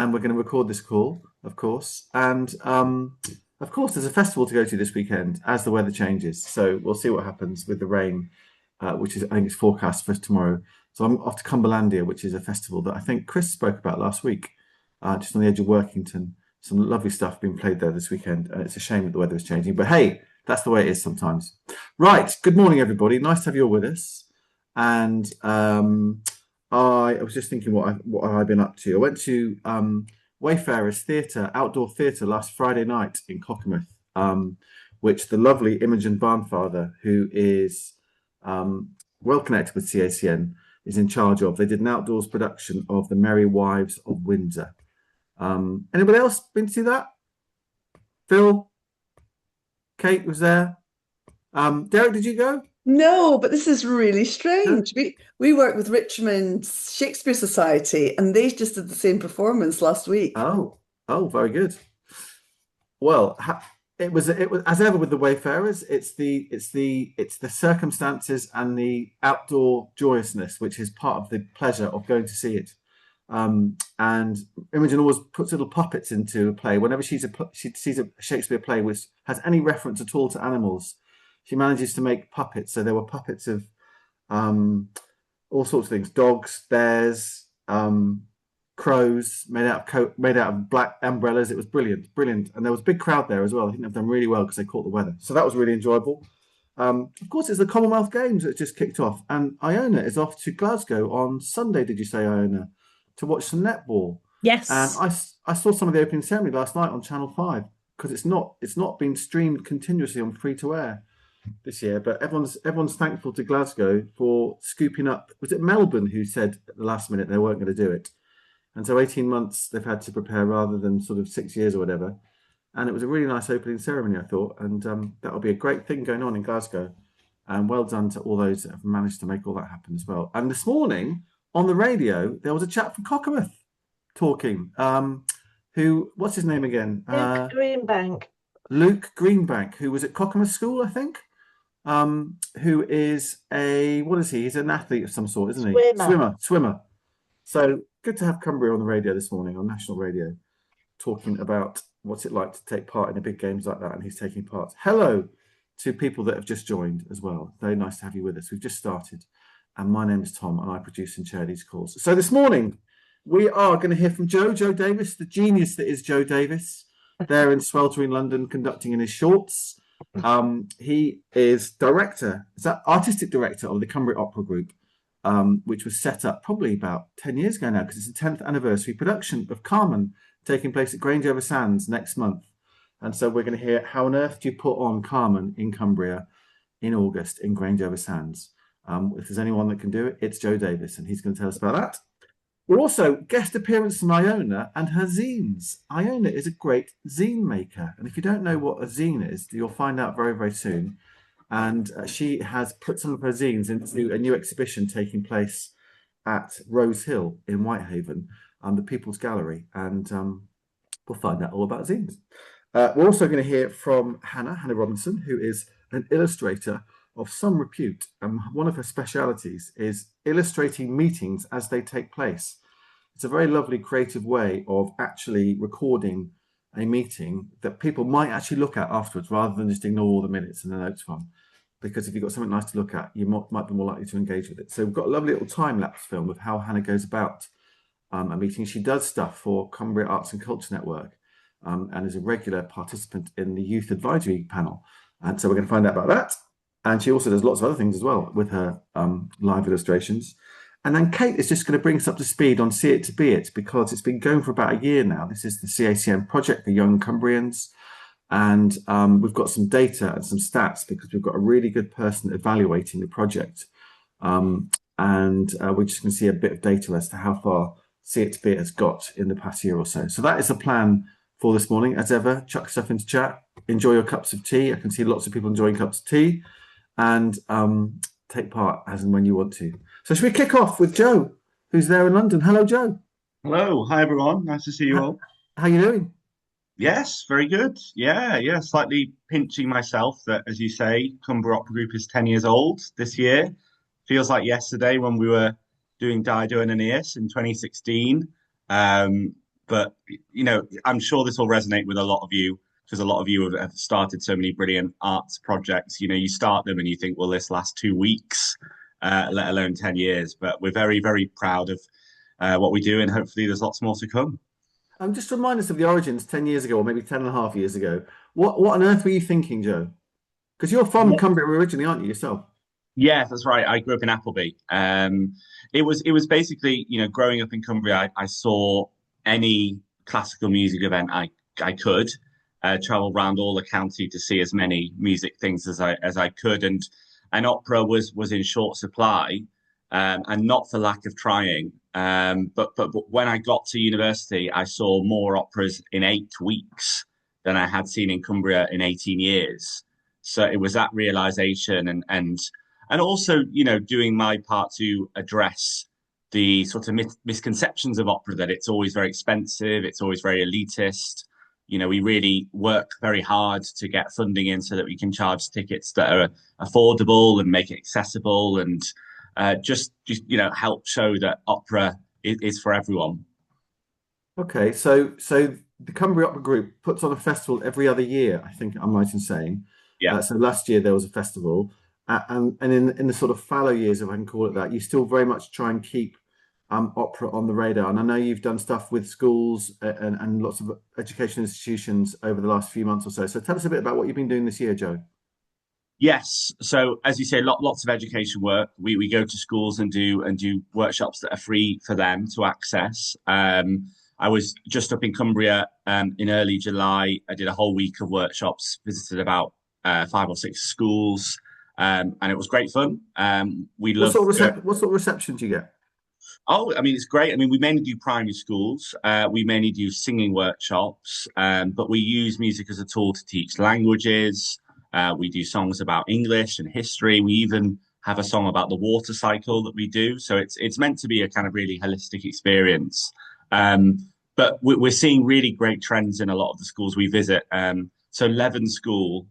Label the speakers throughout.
Speaker 1: and we're going to record this call, of course. And of course, there's a festival to go to this weekend as the weather changes. So we'll see what happens with the rain, which is I think it's forecast for tomorrow. So I'm off to Cumberlandia, which is a festival that I think Chris spoke about last week, just on the edge of Workington. Some lovely stuff being played there this weekend, and it's a shame that the weather is changing. But hey, that's the way it is sometimes. Right. Good morning, everybody. Nice to have you all with us. And I was just thinking what have I been up to. I went to Wayfarers Theatre, outdoor theatre, last Friday night in Cockermouth, which the lovely Imogen Barnfather, who is well connected with CACN, is in charge of. They did an outdoors production of The Merry Wives of Windsor. Anybody else been to see that? Phil? Kate was there. Derek, did you go?
Speaker 2: No, but this is really strange. We work with Richmond's Shakespeare Society, and they just did the same performance last week.
Speaker 1: Oh, very good. Well, it was as ever with the Wayfarers. It's the circumstances and the outdoor joyousness which is part of the pleasure of going to see it. And Imogen always puts little puppets into a play whenever she sees a Shakespeare play which has any reference at all to animals. She manages to make puppets. So there were puppets of all sorts of things: dogs, bears, crows, made out of black umbrellas. It was brilliant, brilliant, and there was a big crowd there as well. I think they've done really well because they caught the weather, so that was really enjoyable. Of course, it's the Commonwealth Games that just kicked off, and Iona is off to Glasgow on Sunday. Did you say, Iona, to watch some netball? And
Speaker 3: Yes.
Speaker 1: I saw some of the opening ceremony last night on Channel 5 because it's not been streamed continuously on free to air this year, but everyone's thankful to Glasgow for scooping up. Was it Melbourne who said at the last minute they weren't going to do it? And so 18 months they've had to prepare rather than sort of 6 years or whatever. And it was a really nice opening ceremony, I thought. And that'll be a great thing going on in Glasgow. And well done to all those that have managed to make all that happen as well. And this morning on the radio, there was a chap from Cockermouth talking. What's his name again?
Speaker 3: Luke Greenbank.
Speaker 1: Luke Greenbank, who was at Cockermouth School, I think. Who is what is he? He's an athlete of some sort, isn't he? Swimmer. So good to have Cumbria on the radio this morning, on national radio, talking about what's it like to take part in the big games like that, and he's taking part. Hello to people that have just joined as well. Very nice to have you with us. We've just started, and my name is Tom, and I produce and chair these calls. So this morning, we are going to hear from Joe Davies, the genius that is Joe Davies, there in sweltering London, conducting in his shorts. He is artistic director of the Cumbria Opera Group, which was set up probably about 10 years ago now, because it's the 10th anniversary production of Carmen taking place at Grange-over-Sands next month. And so we're going to hear how on earth do you put on Carmen in Cumbria in August in Grange-over-Sands. If there's anyone that can do it, it's Joe Davies, and he's going to tell us about that. We're also guest appearance from Iona and her zines. Iona is a great zine maker. And if you don't know what a zine is, you'll find out very, very soon. And she has put some of her zines into a new exhibition taking place at Rose Hill in Whitehaven, the People's Gallery. And we'll find out all about zines. We're also going to hear from Hannah Robinson, who is an illustrator of some repute. And one of her specialities is illustrating meetings as they take place. It's a very lovely creative way of actually recording a meeting that people might actually look at afterwards rather than just ignore all the minutes and the notes from. Because if you've got something nice to look at, you might be more likely to engage with it. So we've got a lovely little time-lapse film of how Hannah goes about a meeting. She does stuff for Cumbria Arts and Culture Network and is a regular participant in the Youth Advisory Panel. And so we're going to find out about that. And she also does lots of other things as well with her live illustrations. And then Kate is just going to bring us up to speed on See It to Be It, because it's been going for about a year now. This is the CACN project for young Cumbrians. And we've got some data and some stats because we've got a really good person evaluating the project. And we're just going to see a bit of data as to how far See It to Be It has got in the past year or so. So that is the plan for this morning. As ever, chuck stuff into chat. Enjoy your cups of tea. I can see lots of people enjoying cups of tea. And take part as and when you want to. So should we kick off with Joe, who's there in London? Hello, Joe.
Speaker 4: Hello. Hi, everyone. Nice to see you all.
Speaker 1: How you doing?
Speaker 4: Yes, very good. Yeah. Slightly pinching myself that, as you say, Cumbria Opera Group is 10 years old this year. Feels like yesterday when we were doing Dido and Aeneas in 2016. but I'm sure this will resonate with a lot of you, because a lot of you have started so many brilliant arts projects. You start them and you think, well, this lasts 2 weeks, let alone 10 years. But we're very, very proud of what we do, and hopefully there's lots more to come.
Speaker 1: Just remind us of the origins 10 years ago, or maybe 10 and a half years ago. What on earth were you thinking, Joe? Because you're from Cumbria originally, aren't you, yourself?
Speaker 4: Yeah, that's right. I grew up in Appleby. It was basically, growing up in Cumbria, I saw any classical music event I could, travel around all the county to see as many music things as I could, and opera was in short supply, and not for lack of trying. But when I got to university, I saw more operas in 8 weeks than I had seen in Cumbria in 18 years. So it was that realization, and also, doing my part to address the sort of misconceptions of opera, that it's always very expensive, it's always very elitist. We really work very hard to get funding in so that we can charge tickets that are affordable and make it accessible, and just help show that opera is for everyone.
Speaker 1: Okay, so the Cumbria Opera Group puts on a festival every other year, I think I'm right in saying.
Speaker 4: Yeah.
Speaker 1: So last year there was a festival, and in the sort of fallow years, if I can call it that, you still very much try and keep opera on the radar. And I know you've done stuff with schools and lots of education institutions over the last few months or so. So tell us a bit about what you've been doing this year, Joe.
Speaker 4: Yes. So as you say, lots of education work. We go to schools and do workshops that are free for them to access. I was just up in Cumbria in early July. I did a whole week of workshops, visited about 5 or 6 schools, and it was great fun.
Speaker 1: What sort of reception do you get?
Speaker 4: Oh, I mean, it's great. I mean, we mainly do primary schools. We mainly do singing workshops, but we use music as a tool to teach languages. We do songs about English and history. We even have a song about the water cycle that we do. So it's meant to be a kind of really holistic experience. But we're seeing really great trends in a lot of the schools we visit. So Leven School,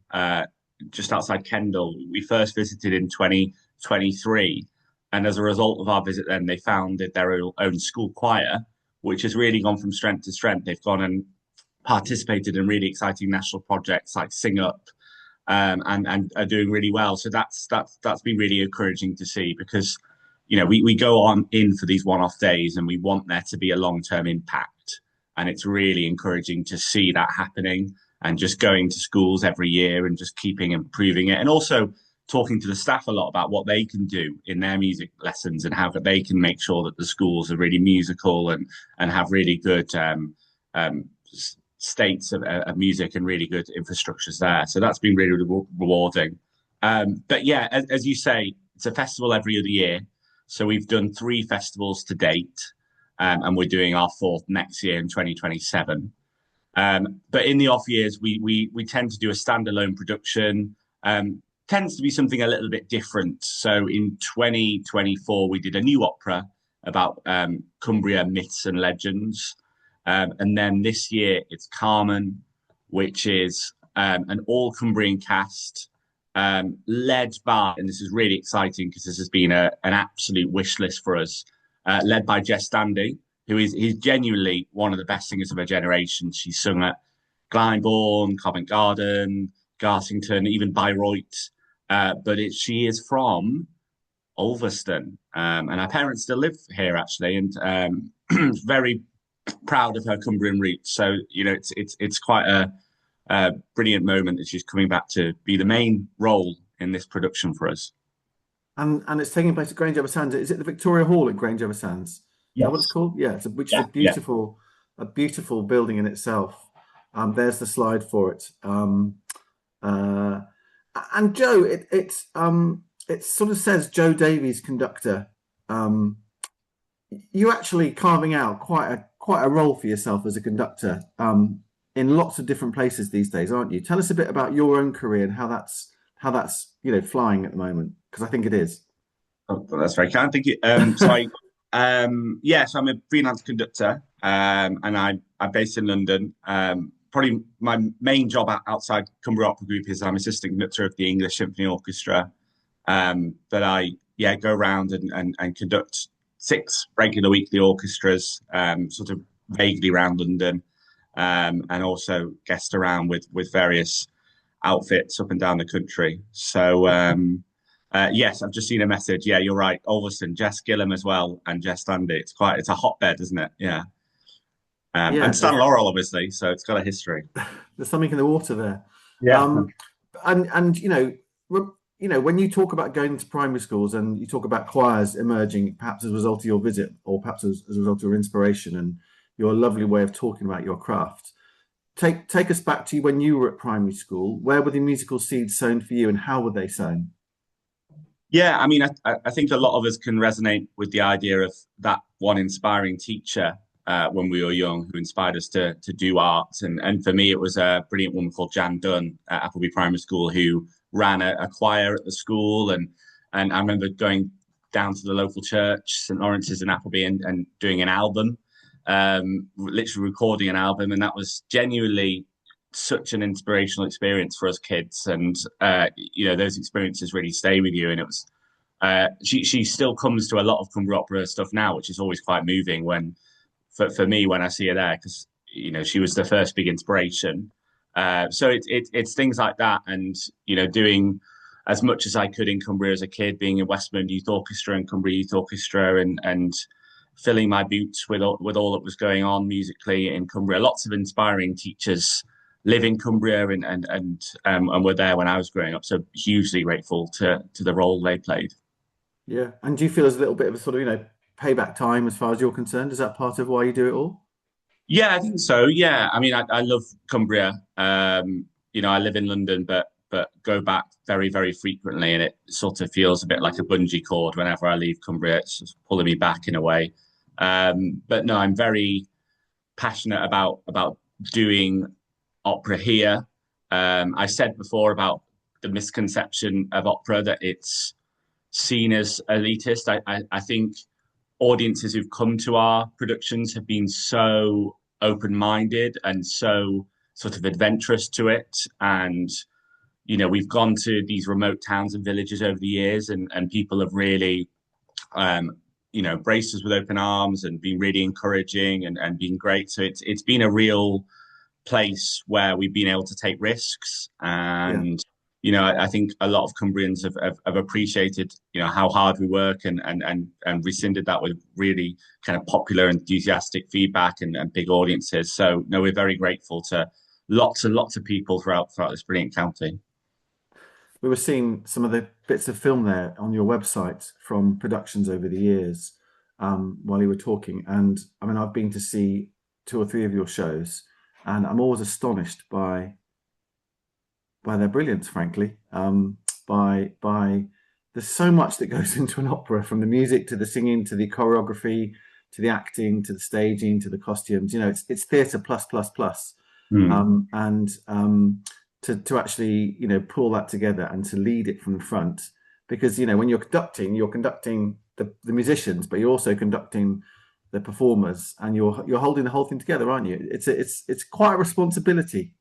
Speaker 4: just outside Kendal, we first visited in 2023. And as a result of our visit then, they founded their own school choir, which has really gone from strength to strength. They've gone and participated in really exciting national projects like Sing Up, and are doing really well. So that's been really encouraging to see, because, we go on in for these one-off days and we want there to be a long-term impact. And it's really encouraging to see that happening, and just going to schools every year and just keeping improving it. And also talking to the staff a lot about what they can do in their music lessons, and how they can make sure that the schools are really musical and have really good states of music and really good infrastructures there. So that's been really, really rewarding. But yeah, as you say, it's a festival every other year. So we've done 3 festivals to date, and we're doing our 4th next year in 2027. But in the off years, we tend to do a standalone production. Tends to be something a little bit different. So in 2024, we did a new opera about Cumbria myths and legends. And then this year it's Carmen, which is an all Cumbrian cast, led by, and this is really exciting because this has been an absolute wish list for us, led by Jess Dandy, he's genuinely one of the best singers of her generation. She's sung at Glyndebourne, Covent Garden, Garsington, even Bayreuth. But she is from Ulverston, and her parents still live here actually, and very proud of her Cumbrian roots. So it's quite a brilliant moment that she's coming back to be the main role in this production for us.
Speaker 1: And it's taking place at Grange Over Sands. Is it the Victoria Hall at Grange Over Sands? Yes. Is that what it's called? Yeah, which is a beautiful building in itself. There's the slide for it. And Joe, it sort of says Joe Davies, conductor. You're actually carving out quite a role for yourself as a conductor in lots of different places these days, aren't you? Tell us a bit about your own career and how that's flying at the moment, because I think it is.
Speaker 4: Oh, well, that's very kind. Thank you. So I'm a freelance conductor, and I'm based in London. Probably my main job outside Cumbria Opera Group is I'm assistant conductor of the English Symphony Orchestra. But I go around and conduct 6 regular weekly orchestras, sort of vaguely around London, and also guest around with various outfits up and down the country. So yes, I've just seen a message. Yeah, you're right. Ulverston, Jess Gillam as well, and Jess Dandy. It's a hotbed, isn't it? Yeah. And Stan Laurel, obviously, so it's got a history.
Speaker 1: There's something in the water there.
Speaker 4: Yeah.
Speaker 1: And when you talk about going to primary schools and you talk about choirs emerging, perhaps as a result of your visit, or perhaps as a result of your inspiration and your lovely way of talking about your craft, take us back to when you were at primary school. Where were the musical seeds sown for you, and how were they sown?
Speaker 4: Yeah, I mean, I think a lot of us can resonate with the idea of that one inspiring teacher when we were young who inspired us to do art. And for me, it was a brilliant woman called Jan Dunn at Appleby Primary School who ran a choir at the school. And I remember going down to the local church, St. Lawrence's in Appleby, and doing an album, literally recording an album. And that was genuinely such an inspirational experience for us kids. And, those experiences really stay with you. And it was, she still comes to a lot of Cumbria Opera stuff now, which is always quite moving for me when I see her there, because she was the first big inspiration. So it's things like that, and doing as much as I could in Cumbria as a kid, being in Westmorland Youth Orchestra and Cumbria Youth Orchestra, and filling my boots with all that was going on musically in Cumbria. Lots of inspiring teachers live in Cumbria and were there when I was growing up. So hugely grateful to the role they played.
Speaker 1: Yeah, and do you feel there's a little bit of a sort of payback time as far as you're concerned? Is that part of why you do it all?
Speaker 4: Yeah, I think so. Yeah, I mean, I love Cumbria. I live in London, but go back very, very frequently, and it sort of feels a bit like a bungee cord whenever I leave Cumbria. It's just pulling me back in a way. But no, I'm very passionate about doing opera here. I said before about the misconception of opera that it's seen as elitist. I think audiences who've come to our productions have been so open-minded and so sort of adventurous to it. And, we've gone to these remote towns and villages over the years, and people have really, braced us with open arms and been really encouraging and been great. So it's been a real place where we've been able to take risks. And I think a lot of Cumbrians have appreciated how hard we work and rescinded that with really kind of popular, enthusiastic feedback and big audiences. So no, we're very grateful to lots and lots of people throughout this brilliant county.
Speaker 1: We were seeing some of the bits of film there on your website from productions over the years while you were talking. And I mean, I've been to see 2 or 3 of your shows, and I'm always astonished by their brilliance, frankly. By there's so much that goes into an opera, from the music to the singing to the choreography to the acting to the staging to the costumes. It's theatre plus plus plus. To actually pull that together and to lead it from the front, because when you're conducting the musicians, but you're also conducting the performers, and you're holding the whole thing together, aren't you? It's quite a responsibility.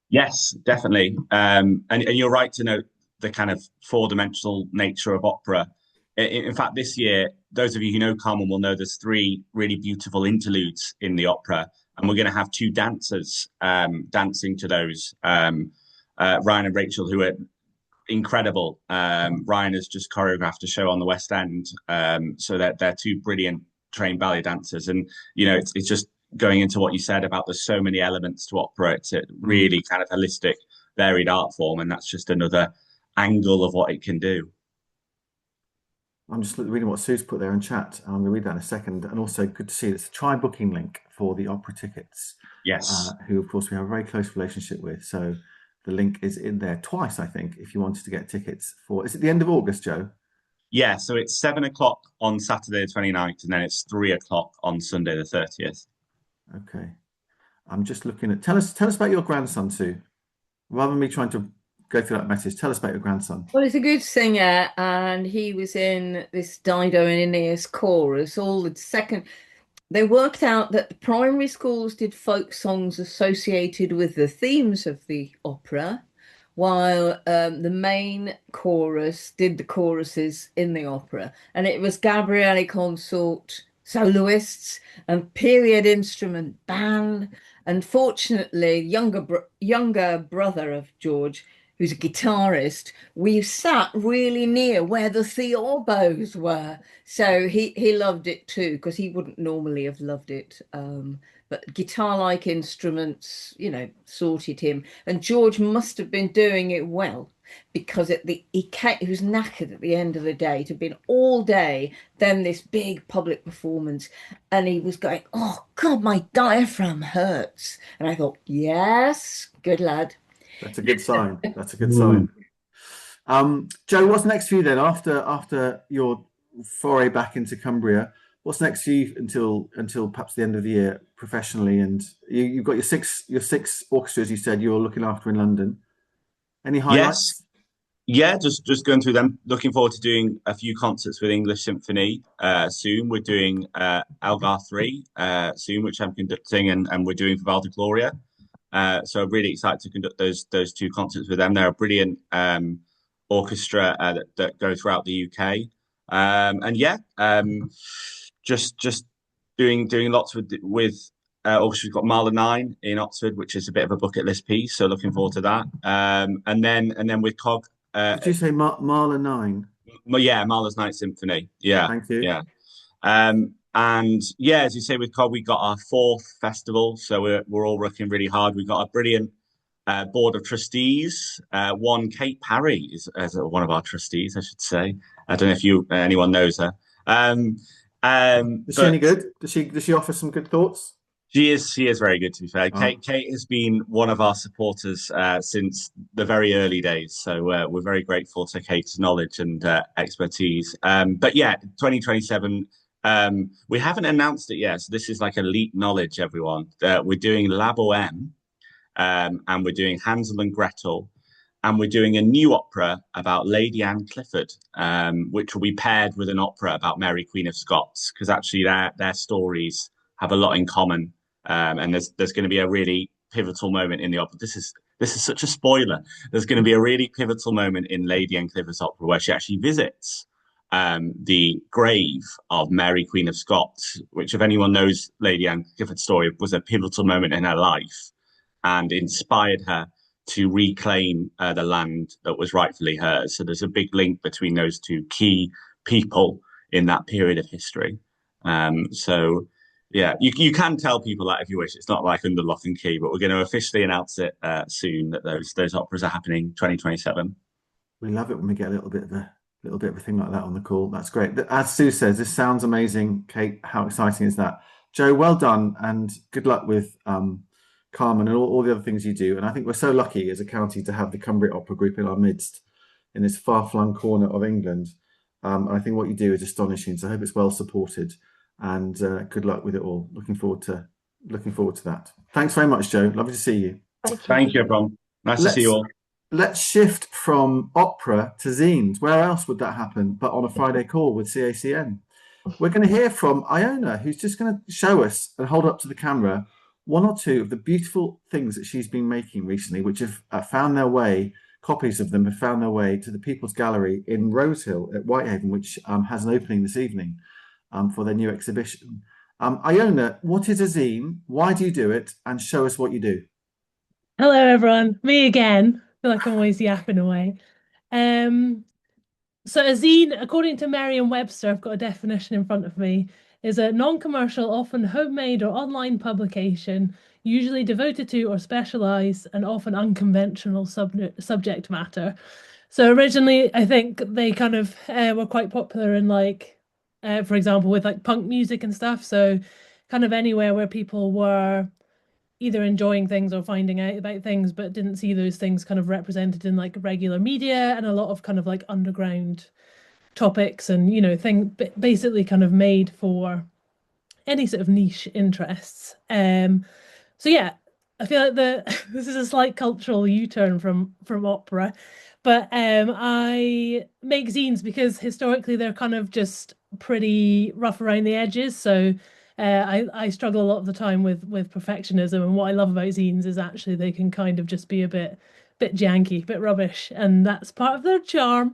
Speaker 4: Yes, definitely. And you're right to note the kind of 4-dimensional nature of opera. In fact, this year, those of you who know Carmen will know there's 3 really beautiful interludes in the opera, and we're going to have 2 dancers dancing to those. Ryan and Rachel, who are incredible. Ryan has just choreographed a show on the West End, so they're 2 brilliant trained ballet dancers. And it's just going into what you said about there's so many elements to opera. It's a really kind of holistic, varied art form, and that's just another angle of what it can do.
Speaker 1: I'm just reading what Sue's put there in chat. I'm going to read that in a second. And also, good to see it's a try booking link for the opera tickets.
Speaker 4: Yes.
Speaker 1: Who, of course, we have a very close relationship with. So the link is in there twice, I think, if you wanted to get tickets for. Is it the end of August, Joe?
Speaker 4: Yeah, so it's 7:00 on Saturday the 29th, and then it's 3:00 on Sunday the 30th.
Speaker 1: Okay. I'm just looking at. Tell us about your grandson, Sue. Rather than me trying to go through that message, tell us about your grandson.
Speaker 3: Well, he's a good singer, and he was in this Dido and Aeneas chorus. They worked out that the primary schools did folk songs associated with the themes of the opera, while the main chorus did the choruses in the opera. And it was Gabriele Consort, soloists and period instrument band. And fortunately, younger brother of George, who's a guitarist, we sat really near where the theorbos were. So he loved it too, because he wouldn't normally have loved it. But guitar-like instruments, sorted him. And George must have been doing it well, because he was knackered at the end of the day. It had been all day, then this big public performance, and he was going, "Oh God, my diaphragm hurts." And I thought, yes, good lad.
Speaker 1: That's a good sign. That's a good sign. Joe, what's next for you then after your foray back into Cumbria? What's next for you until perhaps the end of the year professionally? And you've got your six orchestras you said you're looking after in London. Any highlights?
Speaker 4: Yes. Yeah, just going through them. Looking forward to doing a few concerts with English Symphony soon. We're doing Algar 3 soon, which I'm conducting, and we're doing Vivaldi Gloria. So I'm really excited to conduct those two concerts with them. They're a brilliant orchestra that go throughout the UK. Just doing lots with orchestra. We've got Mahler 9 in Oxford, which is a bit of a bucket list piece. So looking forward to that. And then with Cog.
Speaker 1: Did you say Mahler 9?
Speaker 4: Yeah, Mahler's Night Symphony. Yeah,
Speaker 1: thank you.
Speaker 4: Yeah. And yeah, as you say, with Cog, we got our 4th festival, so we're all working really hard. We've got a brilliant board of trustees. Kate Parry is as one of our trustees, I should say. I don't know if anyone knows her.
Speaker 1: Is she any good? Does she offer some good thoughts?
Speaker 4: She is very good, to be fair. Oh. Kate has been one of our supporters since the very early days, so we're very grateful to Kate's knowledge and expertise. But yeah, 2027. We haven't announced it yet, so this is like elite knowledge, everyone. We're doing La Bohème, and we're doing Hansel and Gretel, and we're doing a new opera about Lady Anne Clifford, which will be paired with an opera about Mary, Queen of Scots, because actually their stories have a lot in common, and there's going to be a really pivotal moment in the opera. This is such a spoiler. There's going to be a really pivotal moment in Lady Anne Clifford's opera where she actually visits the grave of Mary, Queen of Scots, which, if anyone knows Lady Anne Clifford's story, was a pivotal moment in her life and inspired her to reclaim the land that was rightfully hers. So there's a big link between those two key people in that period of history. So yeah, you can tell people that if you wish. It's not like under lock and key, but we're going to officially announce it soon that those operas are happening 2027.
Speaker 1: We love it when we get a little bit of a thing like that on the call. That's great. As Sue says, this sounds amazing. Kate, how exciting is that? Joe, well done, and good luck with Carmen and all the other things you do. And I think we're so lucky as a county to have the Cumbria Opera Group in our midst in this far-flung corner of England. And I think what you do is astonishing. So I hope it's well supported, and good luck with it all. Looking forward to that. Thanks very much, Joe. Lovely to see you.
Speaker 4: Thank you, everyone. Nice to see you all.
Speaker 1: Let's shift from opera to zines. Where else would that happen but on a Friday call with CACN? We're going to hear from Iona, who's just going to show us and hold up to the camera one or two of the beautiful things that she's been making recently, which have found their way, copies of them have found their way to the People's Gallery in Rosehill at Whitehaven, which has an opening this evening for their new exhibition. Iona, what is a zine? Why do you do it? And show us what you do.
Speaker 5: Hello, everyone. Me again. I feel like I'm always yapping away. So a zine, according to Merriam-Webster, I've got a definition in front of me, is a non-commercial, often homemade or online publication, usually devoted to or specialised and often unconventional subject matter. So originally, I think they kind of were quite popular in for example, with like punk music and stuff. So kind of anywhere where people were either enjoying things or finding out about things, but didn't see those things kind of represented in like regular media, and a lot of kind of like underground topics and, basically kind of made for any sort of niche interests. So yeah, I feel like this is a slight cultural U-turn from opera, but I make zines because historically they're kind of just pretty rough around the edges. So I struggle a lot of the time with perfectionism, and what I love about zines is actually they can kind of just be a bit janky, a bit rubbish, and that's part of their charm.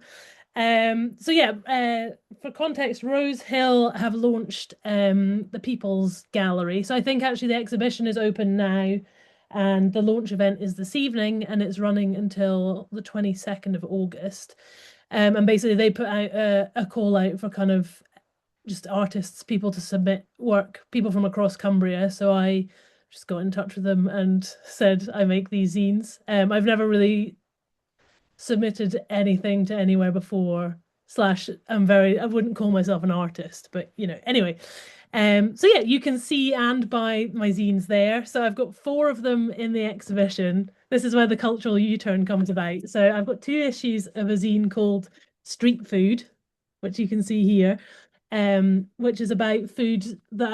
Speaker 5: So yeah, for context, Rose Hill have launched the People's Gallery. So I think actually the exhibition is open now, and the launch event is this evening, and it's running until the 22nd of August. And basically they put out a call out for kind of just artists, people to submit work, people from across Cumbria. So I just got in touch with them and said I make these zines. I've never really submitted anything to anywhere before, slash I wouldn't call myself an artist, but anyway. So yeah, you can see and buy my zines there. So I've got 4 of them in the exhibition. This is where the cultural U-turn comes about. So I've got 2 issues of a zine called Street Food, which you can see here, which is about food that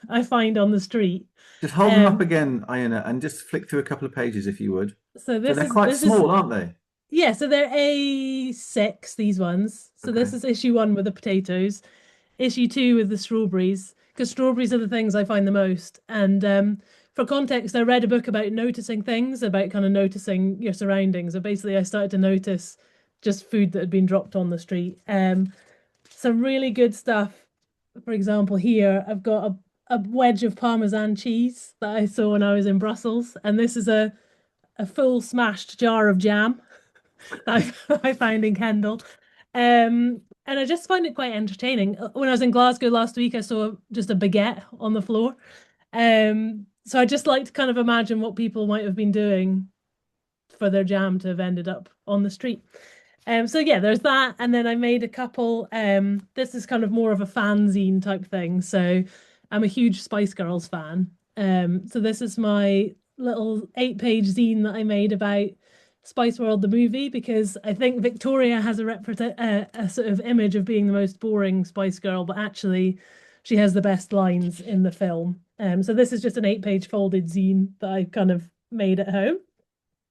Speaker 5: I find on the street.
Speaker 1: Just hold them up again, Iona, and just flick through a couple of pages if you would. So they're quite small, aren't they?
Speaker 5: Yeah, so they're A6, these ones. So okay. This is issue 1 with the potatoes, issue 2 with the strawberries, because strawberries are the things I find the most. And for context, I read a book about noticing things, about kind of noticing your surroundings. So basically, I started to notice just food that had been dropped on the street. Some really good stuff. For example, here I've got a wedge of Parmesan cheese that I saw when I was in Brussels, and this is a full smashed jar of jam that I found in Kendal. And I just find it quite entertaining. When I was in Glasgow last week, I saw just a baguette on the floor. So I just like to kind of imagine what people might have been doing for their jam to have ended up on the street. So yeah, there's that. And then I made a couple. This is kind of more of a fanzine type thing. So I'm a huge Spice Girls fan. So this is my little 8-page zine that I made about Spice World the movie, because I think Victoria has a sort of image of being the most boring Spice Girl, but actually she has the best lines in the film. So this is just an 8-page folded zine that I kind of made at home.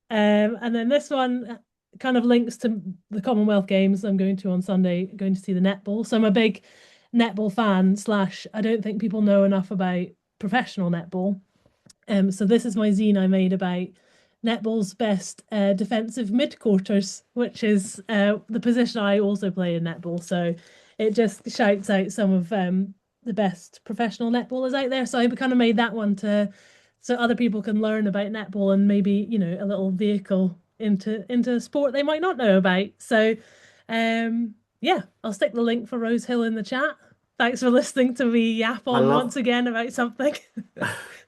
Speaker 5: And then this one kind of links to the Commonwealth Games I'm going to on Sunday, going to see the netball. So I'm a big netball fan, slash I don't think people know enough about professional netball. So this is my zine I made about netball's best defensive mid-quarters, which is the position I also play in netball. So it just shouts out some of the best professional netballers out there. So I kind of made that one so other people can learn about netball and maybe, a little vehicle into a sport they might not know about. So yeah, I'll stick the link for Rose Hill in the chat. Thanks for listening to me yap on once again about something.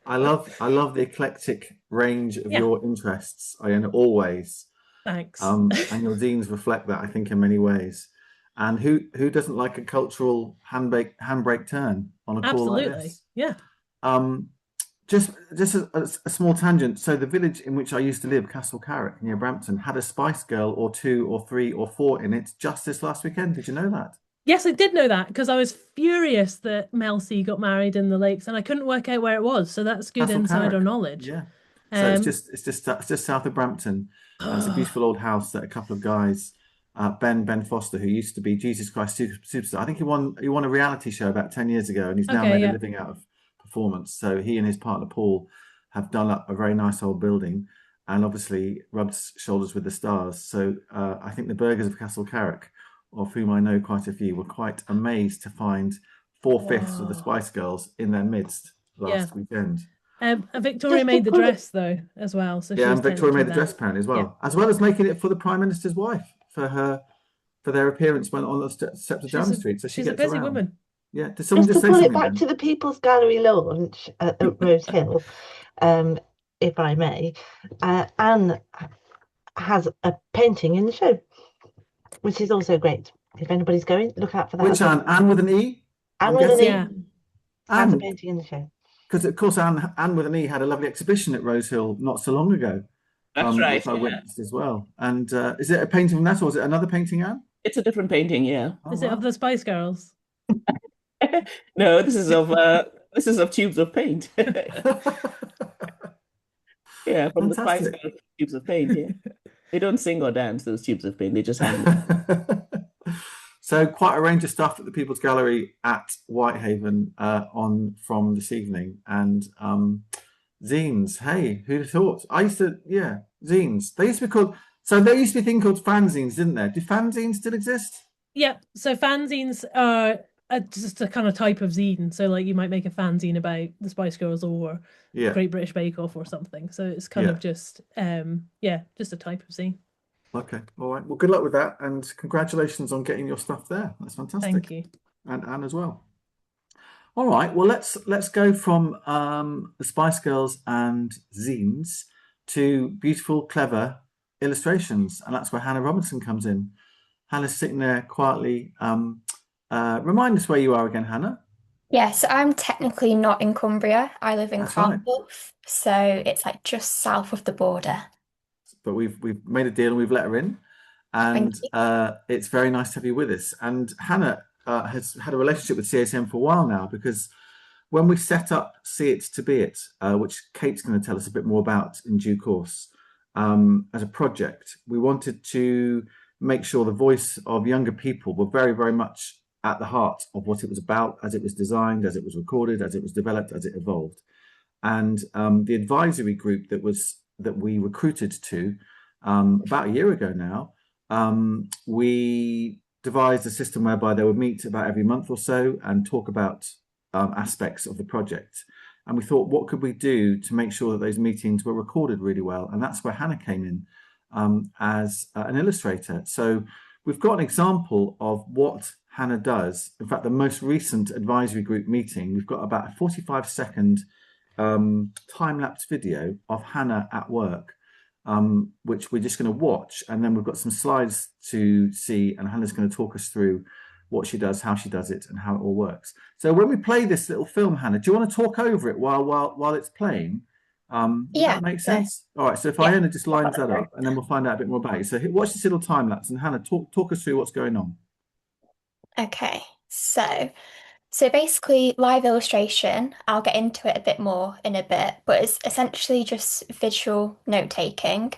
Speaker 1: I love the eclectic range of your interests, Iona, always.
Speaker 5: Thanks.
Speaker 1: And your zines reflect that, I think, in many ways. And who doesn't like a cultural handbrake turn on a call like this?
Speaker 5: Yeah.
Speaker 1: Just a small tangent. So the village in which I used to live, Castle Carrick, near Brampton, had a Spice Girl or 2 or 3 or 4 in it just this last weekend. Did you know that?
Speaker 5: Yes, I did know that, because I was furious that Mel C got married in the Lakes, and I couldn't work out where it was. So that's good Castle insider Carrick. Knowledge.
Speaker 1: Yeah. So it's just south of Brampton. It's a beautiful old house that a couple of guys, Ben Foster, who used to be Jesus Christ Superstar. I think he won a reality show about 10 years ago, and he's now made a living out of performance. So he and his partner Paul have done up a very nice old building, and obviously rubbed shoulders with the stars. So I think the burghers of Castle Carrick, of whom I know quite a few, were quite amazed to find 4/5 of the Spice Girls in their midst last weekend.
Speaker 5: Victoria made the dress though as well. So
Speaker 1: and Victoria made the dress apparently as well, as well as making it for the Prime Minister's wife for their appearance when on the steps of Downing Street. So she's a busy woman. Yeah. Did someone just say
Speaker 6: pull
Speaker 1: something?
Speaker 6: It back to the People's Gallery launch at Rose Hill, if I may. Anne has a painting in the show, which is also great. If anybody's going, look out for that.
Speaker 1: Which Anne? Anne with an E?
Speaker 6: Anne with an E. Has a painting in the show.
Speaker 1: Because of course Anne with an E had a lovely exhibition at Rose Hill not so long ago.
Speaker 7: That's right.
Speaker 1: Which I witnessed as well. And is it a painting from that, or is it another painting, Anne?
Speaker 7: It's a different painting, yeah.
Speaker 5: Is it of the Spice Girls?
Speaker 7: No, this is of tubes of paint. Yeah, from the Spice Girls, tubes of paint. Yeah, they don't sing or dance. Those tubes of paint, they just hang them.
Speaker 1: So quite a range of stuff at the People's Gallery at Whitehaven from this evening, and zines. Hey, who'd have thought? Zines. They used to be called. So there used to be a thing called fanzines, didn't there? Do fanzines still exist?
Speaker 5: Yeah, so fanzines are just a kind of type of zine. So like you might make a fanzine about the Spice Girls or Great British Bake Off or something. So it's kind of just just a type of zine.
Speaker 1: Okay, all right. Well, good luck with that, and congratulations on getting your stuff there. That's fantastic.
Speaker 5: Thank you.
Speaker 1: And Anne as well. All right. Well, let's go from the Spice Girls and zines to beautiful, clever illustrations, and that's where Hannah Robinson comes in. Hannah's sitting there quietly. Remind us where you are again, Hannah.
Speaker 8: Yes, I'm technically not in Cumbria. I live in
Speaker 1: That's right.
Speaker 8: Carmen, so it's like just south of the border.
Speaker 1: But we've made a deal and we've let her in, and it's very nice to have you with us. And Hannah has had a relationship with CACN for a while now, because when we set up See It to Be It, which Kate's going to tell us a bit more about in due course, as a project, we wanted to make sure the voice of younger people were very, very much at the heart of what it was about, as it was designed, as it was recorded, as it was developed, as it evolved. And the advisory group that we recruited to about a year ago now, we devised a system whereby they would meet about every month or so and talk about aspects of the project. And we thought, what could we do to make sure that those meetings were recorded really well? And that's where Hannah came in as an illustrator. So we've got an example of what Hannah does. In fact, the most recent advisory group meeting, we've got about a 45-second time-lapse video of Hannah at work, which we're just going to watch, and then we've got some slides to see, and Hannah's going to talk us through what she does, how she does it, and how it all works. So when we play this little film, Hannah, do you want to talk over it while it's playing? Does that make sense? All right, so if Iona just lines that up, and then we'll find out a bit more about you. So watch this little time-lapse, and Hannah, talk us through what's going on.
Speaker 8: Okay, so basically live illustration, I'll get into it a bit more in a bit, but it's essentially just visual note taking.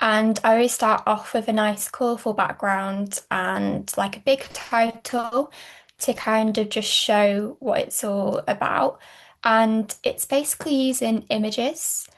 Speaker 8: And I always start off with a nice colourful background and like a big title to kind of just show what it's all about. And it's basically using images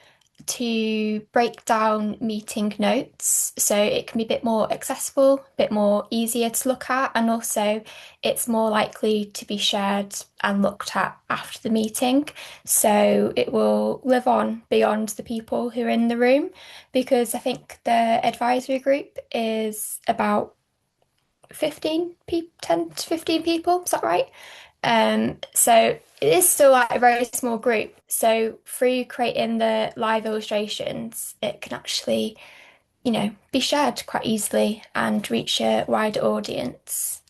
Speaker 8: to break down meeting notes so it can be a bit more accessible, a bit more easier to look at, and also it's more likely to be shared and looked at after the meeting. So it will live on beyond the people who are in the room, because I think the advisory group is about 15 people, 10 to 15 people, is that right? So it is still like a very small group. So through creating the live illustrations, it can actually, be shared quite easily and reach a wider audience.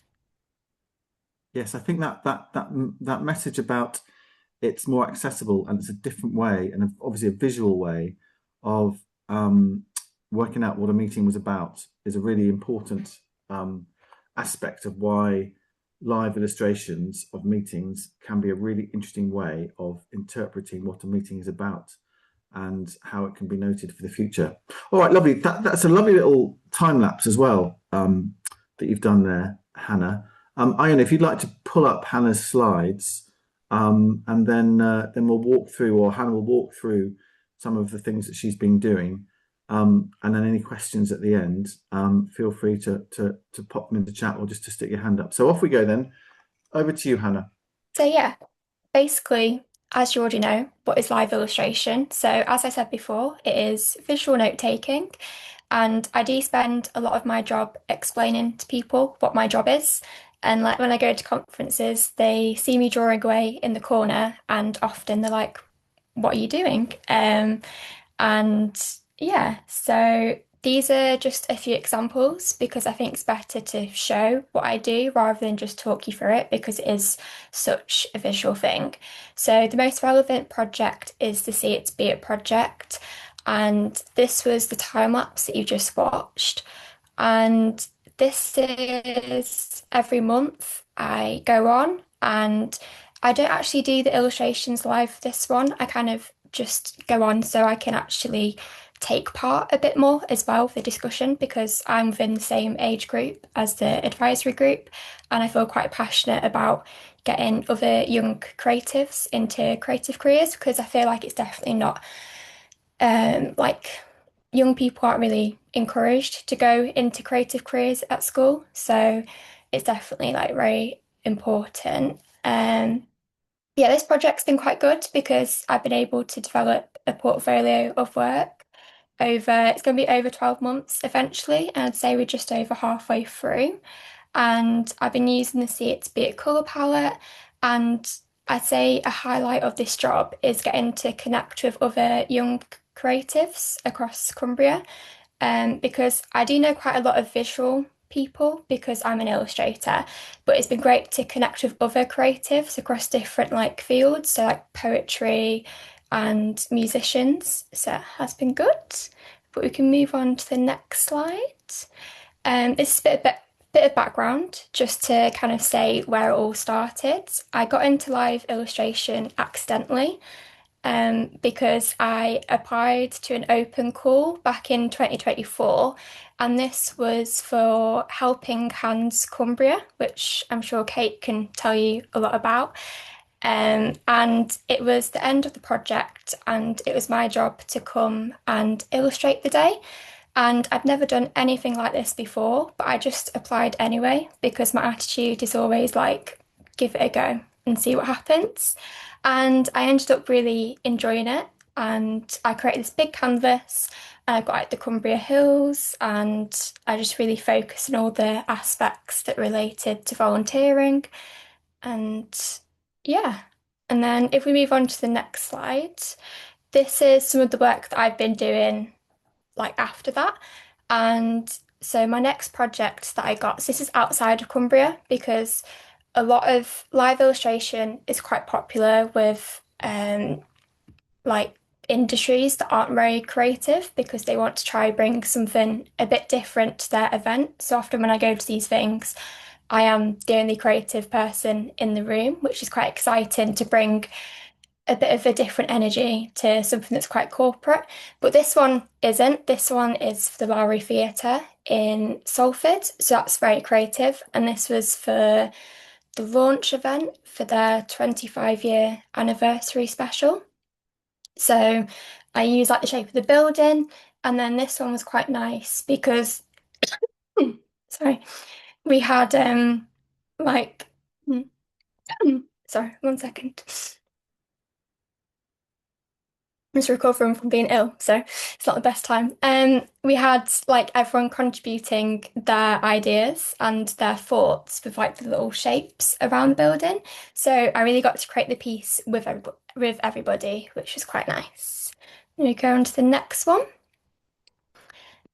Speaker 1: Yes, I think that message about it's more accessible and it's a different way, and obviously a visual way of working out what a meeting was about is a really important aspect of why live illustrations of meetings can be a really interesting way of interpreting what a meeting is about and how it can be noted for the future. All right, lovely. That's a lovely little time lapse as well that you've done there, Hannah. Iona, if you'd like to pull up Hannah's slides, and then we'll walk through, or Hannah will walk through some of the things that she's been doing. And then any questions at the end, feel free to pop them in the chat or just to stick your hand up. So off we go then. Over to you, Hannah.
Speaker 8: So yeah, basically, as you already know, what is live illustration? So as I said before, it is visual note taking. And I do spend a lot of my job explaining to people what my job is. And like when I go to conferences, they see me drawing away in the corner, and often they're like, "What are you doing?" And yeah, so these are just a few examples because I think it's better to show what I do rather than just talk you through it, because it is such a visual thing. So the most relevant project is the See It to Be It project. And this was the time lapse that you just watched. And this is every month I go on, and I don't actually do the illustrations live for this one. I kind of just go on so I can actually take part a bit more as well for the discussion, because I'm within the same age group as the advisory group, and I feel quite passionate about getting other young creatives into creative careers, because I feel like it's definitely not like young people aren't really encouraged to go into creative careers at school. So it's definitely like very important. Yeah, this project's been quite good because I've been able to develop a portfolio of work it's going to be over 12 months eventually, and I'd say we're just over halfway through. And I've been using the See It to Be It colour palette, and I'd say a highlight of this job is getting to connect with other young creatives across Cumbria, because I do know quite a lot of visual people because I'm an illustrator, but it's been great to connect with other creatives across different like fields, so like poetry and musicians. So it has been good. But we can move on to the next slide. This is a bit of background just to kind of say where it all started. I got into live illustration accidentally, because I applied to an open call back in 2024, and this was for Helping Hands Cumbria, which I'm sure Kate can tell you a lot about. And it was the end of the project, and it was my job to come and illustrate the day. And I'd never done anything like this before, but I just applied anyway because my attitude is always like, give it a go and see what happens. And I ended up really enjoying it. And I created this big canvas, and I got out the Cumbria Hills, and I just really focused on all the aspects that related to volunteering. And yeah. And then if we move on to the next slide, this is some of the work that I've been doing like after that. And so my next project that I got, so this is outside of Cumbria because a lot of live illustration is quite popular with like industries that aren't very creative because they want to try bring something a bit different to their event. So often when I go to these things, I am the only creative person in the room, which is quite exciting to bring a bit of a different energy to something that's quite corporate. But this one isn't. This one is for the Lowry Theatre in Salford. So that's very creative. And this was for the launch event for their 25-year anniversary special. So I used like the shape of the building. And then this one was quite nice because, sorry, we had like, sorry, 1 second. I'm just recovering from being ill, so it's not the best time. We had like everyone contributing their ideas and their thoughts with like the little shapes around the building. So I really got to create the piece with everybody, which was quite nice. We go on to the next one.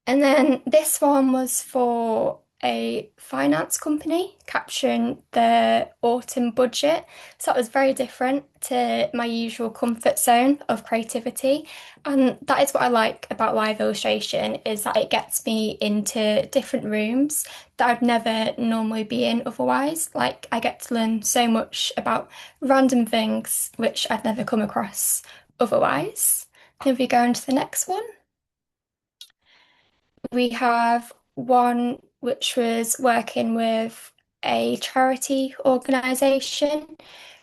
Speaker 8: And then this one was for a finance company capturing the autumn budget. So that was very different to my usual comfort zone of creativity. And that is what I like about live illustration, is that it gets me into different rooms that I'd never normally be in otherwise. Like I get to learn so much about random things which I'd never come across otherwise. If we go on to the next one. We have one which was working with a charity organisation,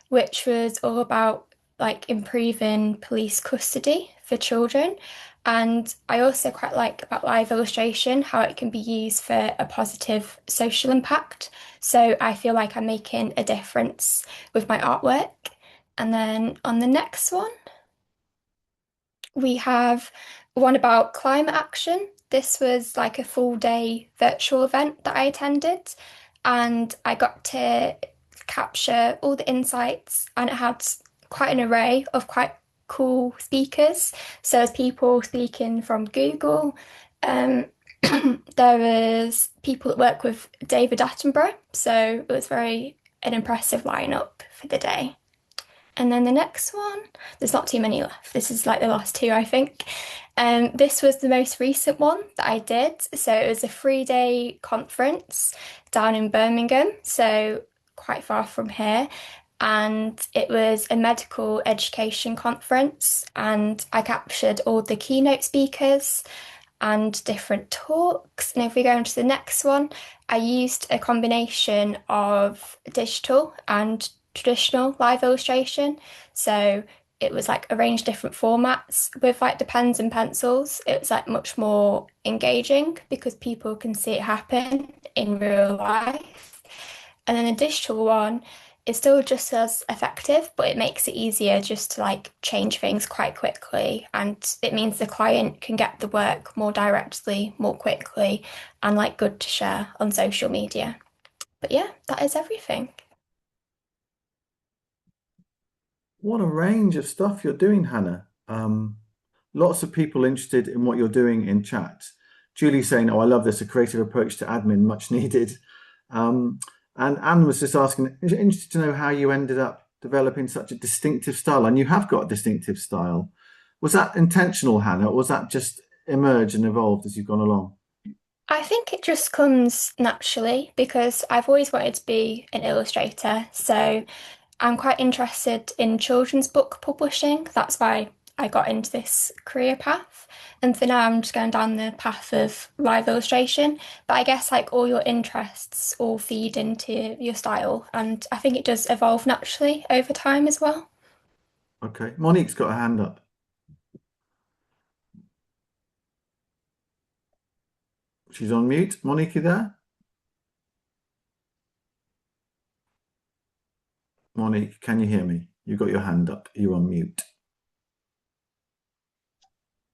Speaker 8: which was all about like improving police custody for children. And I also quite like about live illustration how it can be used for a positive social impact. So I feel like I'm making a difference with my artwork. And then on the next one, we have one about climate action. This was like a full day virtual event that I attended, and I got to capture all the insights, and it had quite an array of quite cool speakers. So there's people speaking from Google. There was people that work with David Attenborough, so it was an impressive lineup for the day. And then the next one, there's not too many left. This is like the last two, I think. This was the most recent one that I did. So it was a 3-day conference down in Birmingham, so quite far from here. And it was a medical education conference, and I captured all the keynote speakers and different talks. And if we go into the next one, I used a combination of digital and traditional live illustration. So it was like arranged different formats with like the pens and pencils. It was like much more engaging because people can see it happen in real life. And then the digital one is still just as effective, but it makes it easier just to like change things quite quickly. And it means the client can get the work more directly, more quickly, and like good to share on social media. But yeah, that is everything.
Speaker 1: What a range of stuff you're doing, Hannah. Lots of people interested in what you're doing in chat. Julie saying, "Oh, I love this, a creative approach to admin, much needed." And Anne was just asking, interested to know how you ended up developing such a distinctive style. And you have got a distinctive style. Was that intentional, Hannah, or was that just emerged and evolved as you've gone along?
Speaker 8: I think it just comes naturally because I've always wanted to be an illustrator. So I'm quite interested in children's book publishing. That's why I got into this career path. And for now, I'm just going down the path of live illustration. But I guess like all your interests all feed into your style. And I think it does evolve naturally over time as well.
Speaker 1: Okay. Monique's got a hand up. She's on mute. Monique, you there? Monique, can you hear me? You've got your hand up. You're on mute.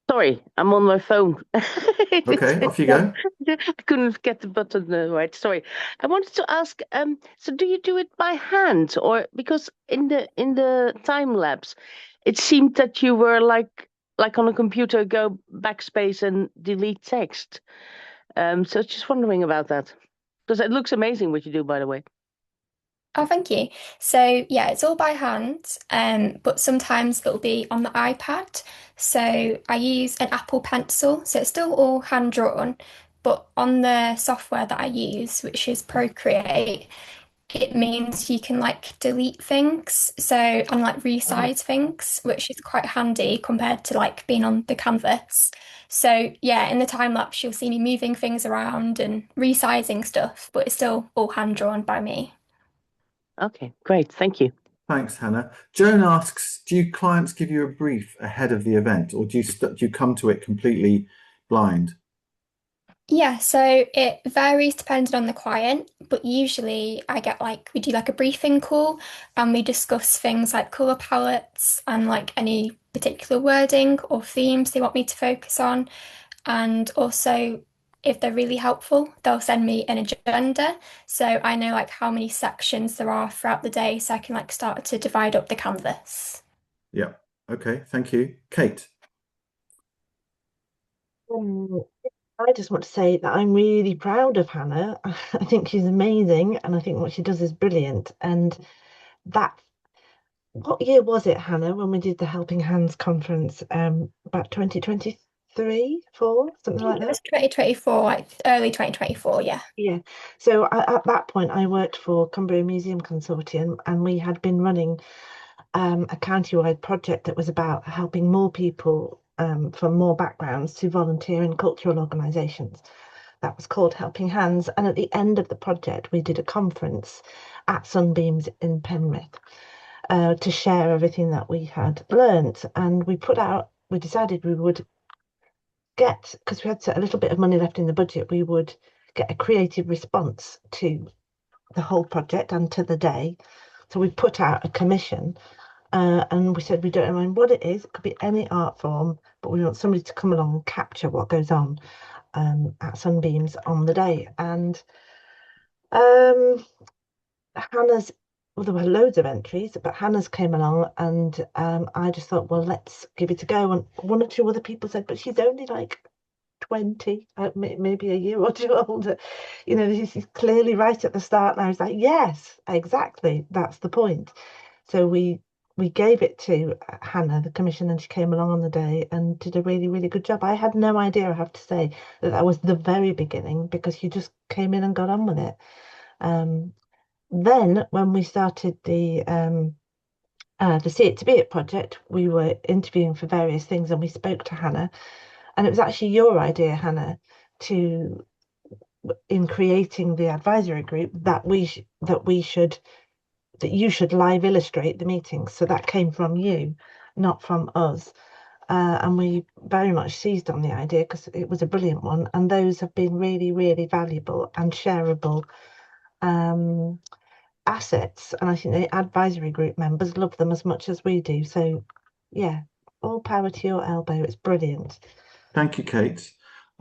Speaker 9: Sorry, I'm on my phone.
Speaker 1: Okay, off you go.
Speaker 9: I couldn't get the button right. Sorry. I wanted to ask, so do you do it by hand, or because in the time lapse, it seemed that you were like on a computer, go backspace and delete text. So just wondering about that, because it looks amazing what you do, by the way.
Speaker 8: Oh, thank you. So yeah, it's all by hand, but sometimes it'll be on the iPad. So I use an Apple Pencil, so it's still all hand drawn, but on the software that I use, which is Procreate, it means you can like delete things, so and like resize things, which is quite handy compared to like being on the canvas. So yeah, in the time lapse, you'll see me moving things around and resizing stuff, but it's still all hand drawn by me.
Speaker 9: Okay, great. Thank you.
Speaker 1: Thanks, Hannah. Joan asks, do you clients give you a brief ahead of the event, or do you come to it completely blind?
Speaker 8: Yeah, so it varies depending on the client, but usually I get like, we do like a briefing call and we discuss things like colour palettes and like any particular wording or themes they want me to focus on. And also, if they're really helpful, they'll send me an agenda. So I know like how many sections there are throughout the day, so I can like start to divide up the canvas.
Speaker 1: Yeah. Okay. Thank you. Kate.
Speaker 6: I just want to say that I'm really proud of Hannah. I think she's amazing, and I think what she does is brilliant. And that, what year was it, Hannah, when we did the Helping Hands conference? About 2023, 4, something like
Speaker 8: It was
Speaker 6: that.
Speaker 8: 2024, like early 2024, yeah.
Speaker 6: Yeah. So at that point, I worked for Cumbria Museum Consortium, and we had been running a county-wide project that was about helping more people from more backgrounds to volunteer in cultural organisations. That was called Helping Hands. And at the end of the project, we did a conference at Sunbeams in Penrith to share everything that we had learnt. And we decided we would get, because we had a little bit of money left in the budget, we would get a creative response to the whole project and to the day. So we put out a commission. And we said we don't mind what it is. It could be any art form, but we want somebody to come along and capture what goes on at Sunbeams on the day. And Hannah's, well, there were loads of entries, but Hannah's came along, and I just thought, well, let's give it a go. And one or two other people said, but she's only like 20, maybe a year or two older. You know, she's clearly right at the start. And I was like, yes, exactly. That's the point. So we gave it to Hannah, the commission, and she came along on the day and did a really, really good job. I had no idea, I have to say, that was the very beginning, because she just came in and got on with it. Then when we started the See It to Be It project, we were interviewing for various things, and we spoke to Hannah, and it was actually your idea, Hannah, in creating the advisory group, that you should live illustrate the meetings. So that came from you, not from us. And we very much seized on the idea because it was a brilliant one. And those have been really, really valuable and shareable. assets, and I think the advisory group members love them as much as we do. So, yeah, all power to your elbow. It's brilliant.
Speaker 1: Thank you, Kate.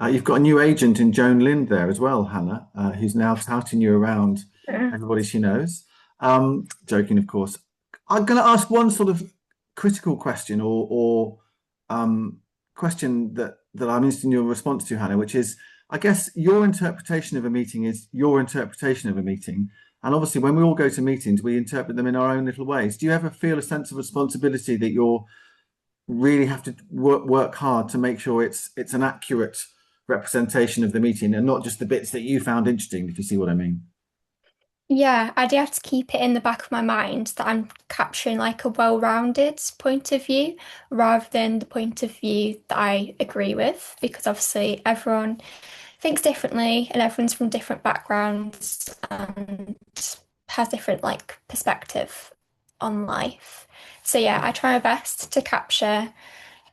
Speaker 1: You've got a new agent in Joan Lind there as well, Hannah, who's now touting you around everybody she knows. Joking, of course. I'm going to ask one sort of critical question or question that I'm interested in your response to, Hannah, which is, I guess your interpretation of a meeting is your interpretation of a meeting. And obviously, when we all go to meetings, we interpret them in our own little ways. Do you ever feel a sense of responsibility that you're really have to work hard to make sure it's an accurate representation of the meeting and not just the bits that you found interesting, if you see what I mean?
Speaker 8: Yeah, I do have to keep it in the back of my mind that I'm capturing like a well-rounded point of view rather than the point of view that I agree with, because obviously everyone thinks differently and everyone's from different backgrounds and has different like perspective on life. So yeah, I try my best to capture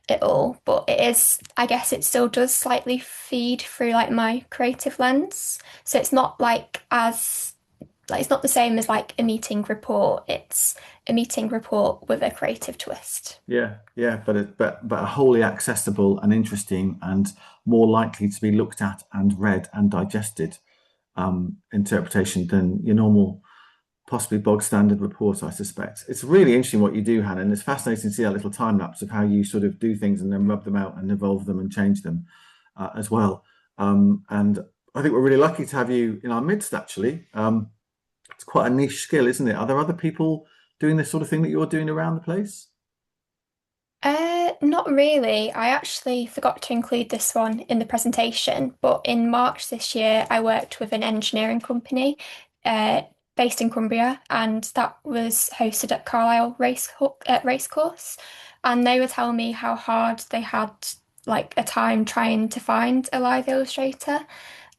Speaker 8: it all, but it is, I guess it still does slightly feed through like my creative lens. So it's not like it's not the same as like a meeting report. It's a meeting report with a creative twist.
Speaker 1: Yeah, but a wholly accessible and interesting and more likely to be looked at and read and digested interpretation than your normal, possibly bog standard report, I suspect. It's really interesting what you do, Hannah, and it's fascinating to see that little time lapse of how you sort of do things and then rub them out and evolve them and change them as well. And I think we're really lucky to have you in our midst, actually. It's quite a niche skill, isn't it? Are there other people doing this sort of thing that you're doing around the place?
Speaker 8: Not really. I actually forgot to include this one in the presentation, but in March this year, I worked with an engineering company based in Cumbria, and that was hosted at Carlisle Racecourse. And they were telling me how hard they had like a time trying to find a live illustrator,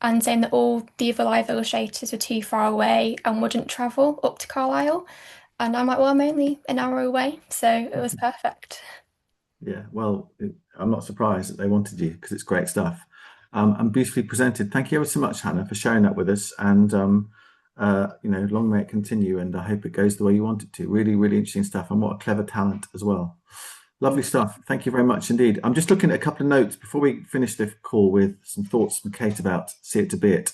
Speaker 8: and saying that all the other live illustrators were too far away and wouldn't travel up to Carlisle. And I'm like, well, I'm only an hour away, so it was perfect.
Speaker 1: Yeah, well, I'm not surprised that they wanted you because it's great stuff and beautifully presented. Thank you ever so much, Hannah, for sharing that with us. And, long may it continue. And I hope it goes the way you want it to. Really, really interesting stuff. And what a clever talent as well. Lovely stuff. Thank you very much indeed. I'm just looking at a couple of notes before we finish the call with some thoughts from Kate about See It to Be It.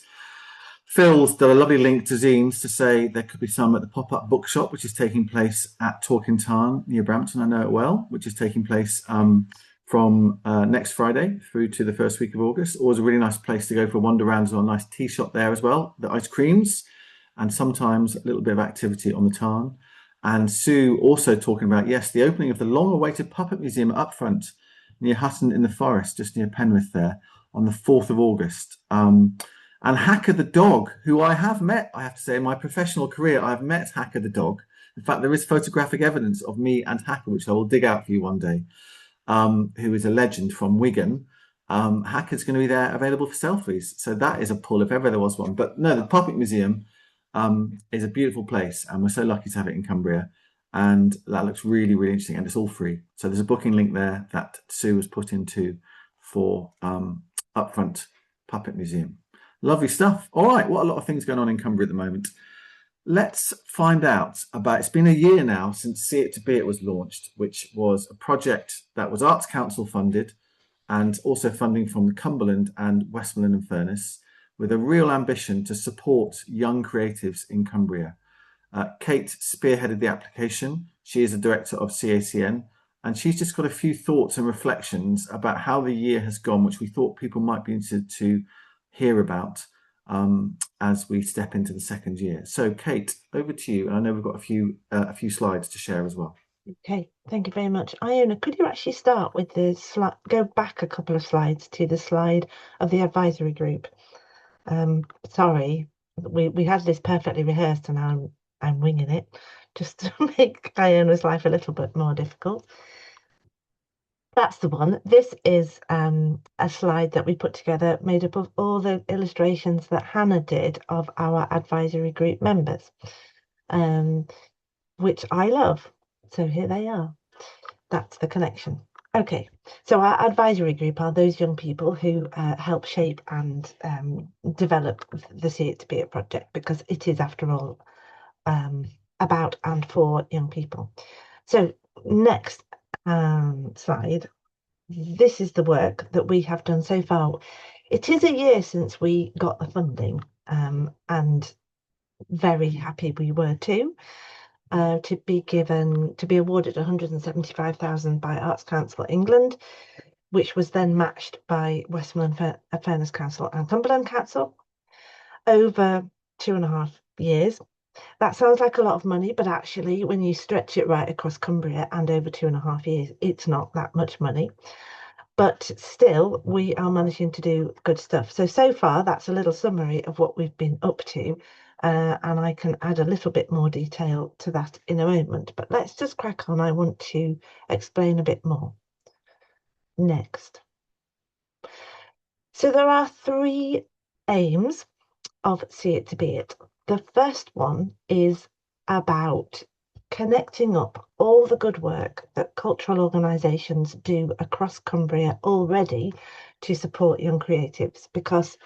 Speaker 1: Phil's done a lovely link to zines to say there could be some at the pop-up bookshop, which is taking place at Talking Tarn near Brampton, I know it well, which is taking place from next Friday through to the first week of August. Always a really nice place to go for a wander around. There's a nice tea shop there as well, the ice creams, and sometimes a little bit of activity on the Tarn. And Sue also talking about, yes, the opening of the long-awaited Puppet Museum up front near Hutton in the Forest, just near Penrith there, on the 4th of August. And Hacker the dog, who I have met, I have to say, in my professional career, I've met Hacker the dog. In fact, there is photographic evidence of me and Hacker, which I will dig out for you one day, who is a legend from Wigan. Hacker's going to be there available for selfies. So that is a pull if ever there was one. But no, the Puppet Museum is a beautiful place, and we're so lucky to have it in Cumbria. And that looks really, really interesting, and it's all free. So there's a booking link there that Sue has put into for Upfront Puppet Museum. Lovely stuff. All right, what a lot of things going on in Cumbria at the moment. Let's find out about, it's been a year now since See It to Be It was launched, which was a project that was Arts Council funded and also funding from the Cumberland and Westmoreland and Furness, with a real ambition to support young creatives in Cumbria. Kate spearheaded the application. She is a director of CACN, and she's just got a few thoughts and reflections about how the year has gone, which we thought people might be interested to hear about as we step into the second year. So, Kate, over to you. And I know we've got a few slides to share as well.
Speaker 6: Okay, thank you very much. Iona, could you actually start with the slide, go back a couple of slides to the slide of the advisory group? Sorry, we had this perfectly rehearsed and I'm winging it just to make Iona's life a little bit more difficult. That's the one. This is a slide that we put together made up of all the illustrations that Hannah did of our advisory group members, which I love. So here they are. That's the connection. Okay, so our advisory group are those young people who help shape and develop the See It to Be It project, because it is, after all, about and for young people. So next slide. This is the work that we have done so far. It is a year since we got the funding, and very happy we were too, to be awarded 175,000 by Arts Council England, which was then matched by Westmoreland Fairness Council and Cumberland Council over 2.5 years. That sounds like a lot of money, but actually when you stretch it right across Cumbria and over 2.5 years, it's not that much money. But still, we are managing to do good stuff. So far, that's a little summary of what we've been up to. And I can add a little bit more detail to that in a moment. But let's just crack on. I want to explain a bit more. Next. So there are 3 aims of See It to Be It. The first one is about connecting up all the good work that cultural organisations do across Cumbria already to support young creatives, because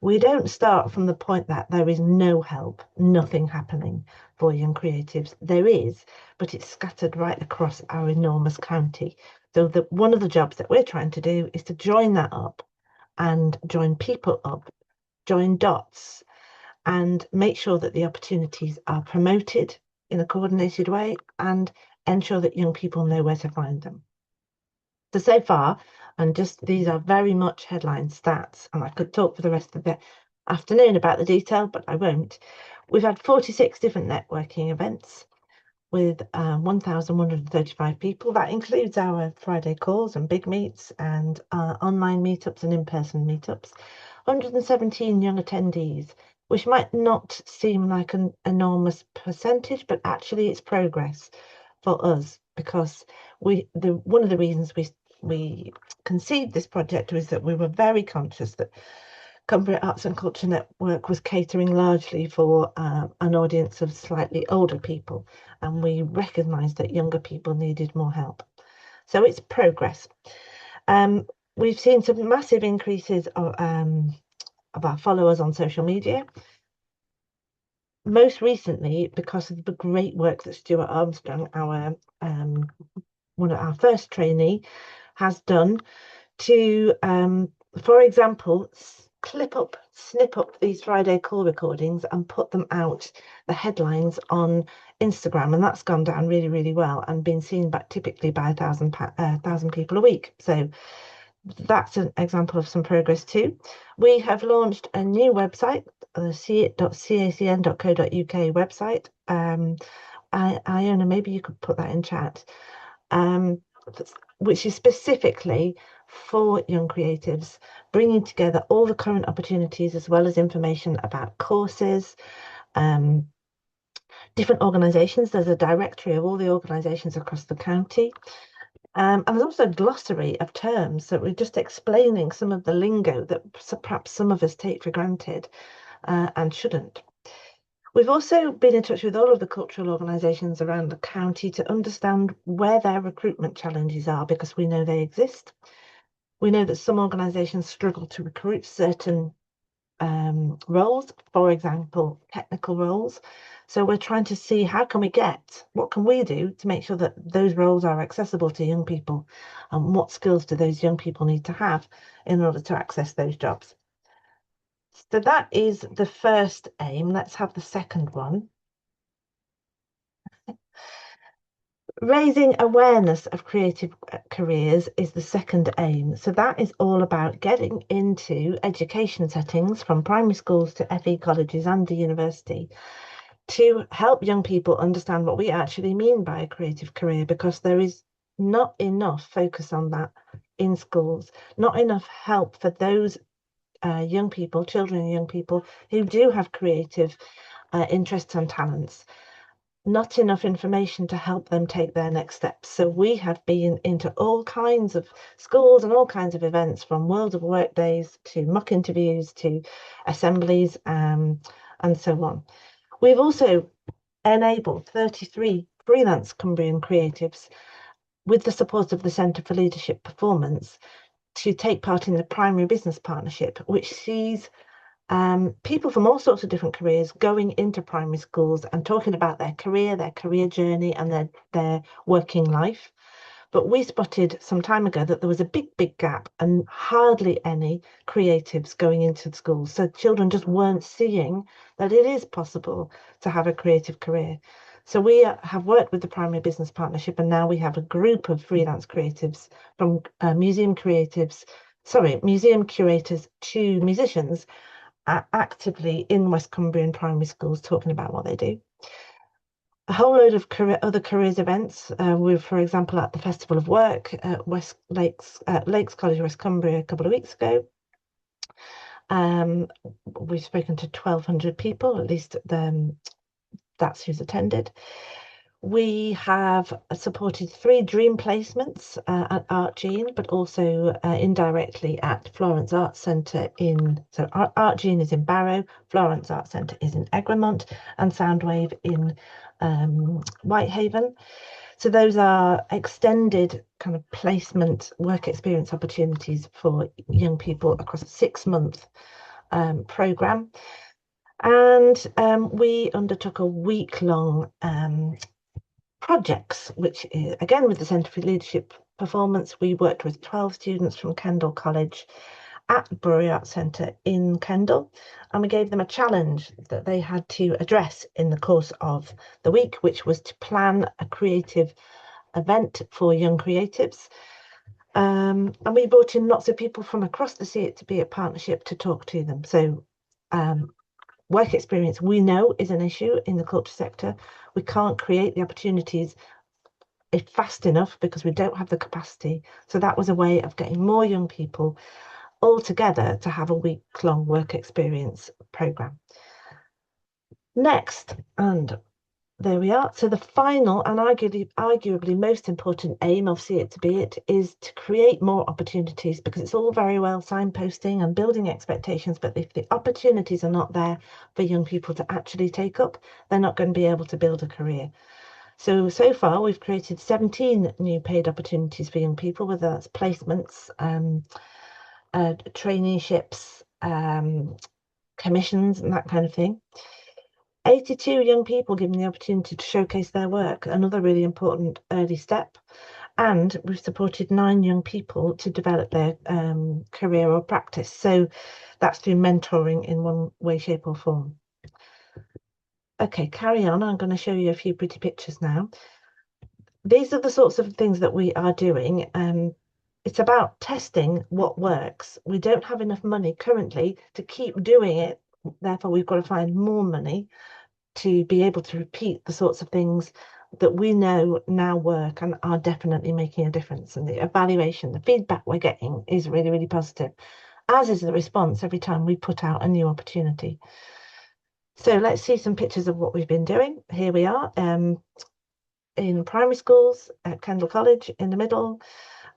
Speaker 6: we don't start from the point that there is no help, nothing happening for young creatives. There is, but it's scattered right across our enormous county. So one of the jobs that we're trying to do is to join that up and join people up, join dots, and make sure that the opportunities are promoted in a coordinated way and ensure that young people know where to find them. So far, and just these are very much headline stats, and I could talk for the rest of the afternoon about the detail, but I won't. We've had 46 different networking events with 1,135 people. That includes our Friday calls and big meets and online meetups and in-person meetups. 117 young attendees, which might not seem like an enormous percentage, but actually it's progress for us, because one of the reasons we conceived this project was that we were very conscious that Cumbria Arts and Culture Network was catering largely for an audience of slightly older people, and we recognised that younger people needed more help. So it's progress. We've seen some massive increases of our followers on social media. Most recently, because of the great work that Stuart Armstrong, one of our first trainee, has done to, for example, snip up these Friday call recordings and put them out, the headlines, on Instagram, and that's gone down really, really well and been seen typically by 1,000 people a week. So that's an example of some progress too. We have launched a new website, the seeit.cacn.co.uk website. Iona, maybe you could put that in chat, which is specifically for young creatives, bringing together all the current opportunities as well as information about courses, different organisations. There's a directory of all the organisations across the county. And there's also a glossary of terms, so we're just explaining some of the lingo that perhaps some of us take for granted and shouldn't. We've also been in touch with all of the cultural organisations around the county to understand where their recruitment challenges are, because we know they exist. We know that some organisations struggle to recruit certain roles, for example, technical roles. So we're trying to see what can we do to make sure that those roles are accessible to young people, and what skills do those young people need to have in order to access those jobs. So that is the first aim. Let's have the second one. Raising awareness of creative careers is the second aim. So that is all about getting into education settings from primary schools to FE colleges and the university to help young people understand what we actually mean by a creative career, because there is not enough focus on that in schools, not enough help for those young people, children and young people who do have creative interests and talents. Not enough information to help them take their next steps. So we have been into all kinds of schools and all kinds of events, from World of Work days to mock interviews to assemblies and so on. We've also enabled 33 freelance Cumbrian creatives, with the support of the Centre for Leadership Performance, to take part in the Primary Business Partnership, which sees people from all sorts of different careers going into primary schools and talking about their career journey and their working life. But we spotted some time ago that there was a big gap and hardly any creatives going into schools. So children just weren't seeing that it is possible to have a creative career. So we have worked with the Primary Business Partnership, and now we have a group of freelance creatives from museum curators to musicians actively in West Cumbrian primary schools talking about what they do. A whole load of other careers events. We're, for example, at the Festival of Work at Lakes College, West Cumbria, a couple of weeks ago. We've spoken to 1,200 people, at least that's who's attended. We have supported 3 dream placements at Art Gene, but also indirectly at Florence Arts Centre so Art Gene is in Barrow, Florence Arts Centre is in Egremont, and Soundwave in Whitehaven. So those are extended kind of placement work experience opportunities for young people across a 6-month programme. And we undertook a week-long projects, which is, again, with the Centre for Leadership Performance. We worked with 12 students from Kendal College at the Cumbria Arts Centre in Kendal, and we gave them a challenge that they had to address in the course of the week, which was to plan a creative event for young creatives. And we brought in lots of people from across the CACN partnership to talk to them. So work experience, we know, is an issue in the culture sector. We can't create the opportunities fast enough because we don't have the capacity. So that was a way of getting more young people all together to have a week-long work experience programme. Next, and there we are. So the final and arguably most important aim of See It to Be It is to create more opportunities, because it's all very well signposting and building expectations, but if the opportunities are not there for young people to actually take up, they're not going to be able to build a career. So far we've created 17 new paid opportunities for young people, whether that's placements, traineeships, commissions and that kind of thing. 82 young people given the opportunity to showcase their work, another really important early step. And we've supported 9 young people to develop their career or practice. So that's through mentoring in one way, shape or form. Okay, carry on. I'm going to show you a few pretty pictures now. These are the sorts of things that we are doing. It's about testing what works. We don't have enough money currently to keep doing it. Therefore, we've got to find more money to be able to repeat the sorts of things that we know now work and are definitely making a difference. And the evaluation, the feedback we're getting is really, really positive, as is the response every time we put out a new opportunity. So let's see some pictures of what we've been doing. Here we are in primary schools at Kendal College in the middle.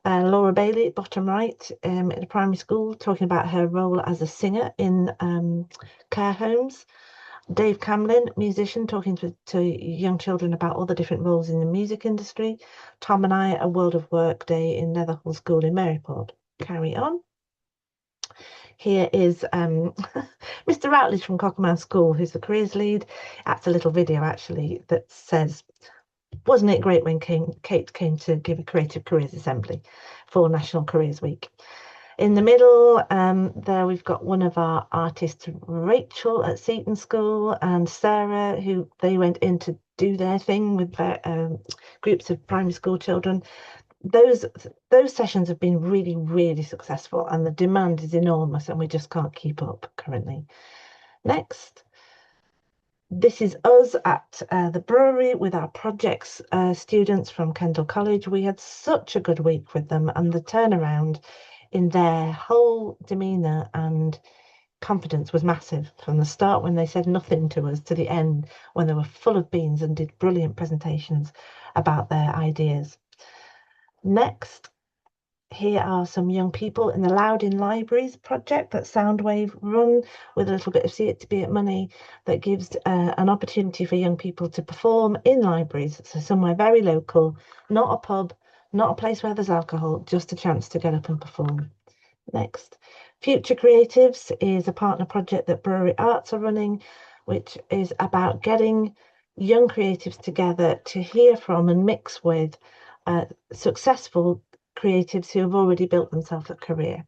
Speaker 6: Laura Bailey, bottom right, in a primary school, talking about her role as a singer in care homes. Dave Camlin, musician, talking to young children about all the different roles in the music industry. Tom and I, a World of Work day in Netherhall School in Maryport. Carry on. Here is Mr. Routledge from Cockermouth School, who's the careers lead. That's a little video, actually, that says, wasn't it great when Kate came to give a Creative Careers Assembly for National Careers Week? In the middle, there we've got one of our artists, Rachel at Seton School, and Sarah, who they went in to do their thing with their groups of primary school children. Those sessions have been really, really successful, and the demand is enormous, and we just can't keep up currently. Next. This is us at the brewery with our projects students from Kendal College. We had such a good week with them, and the turnaround in their whole demeanour and confidence was massive from the start when they said nothing to us to the end when they were full of beans and did brilliant presentations about their ideas. Next, here are some young people in the Loud in Libraries project that Soundwave run with a little bit of See It to Be It money that gives an opportunity for young people to perform in libraries, so somewhere very local, not a pub, not a place where there's alcohol, just a chance to get up and perform. Next. Future Creatives is a partner project that Brewery Arts are running, which is about getting young creatives together to hear from and mix with successful creatives who have already built themselves a career.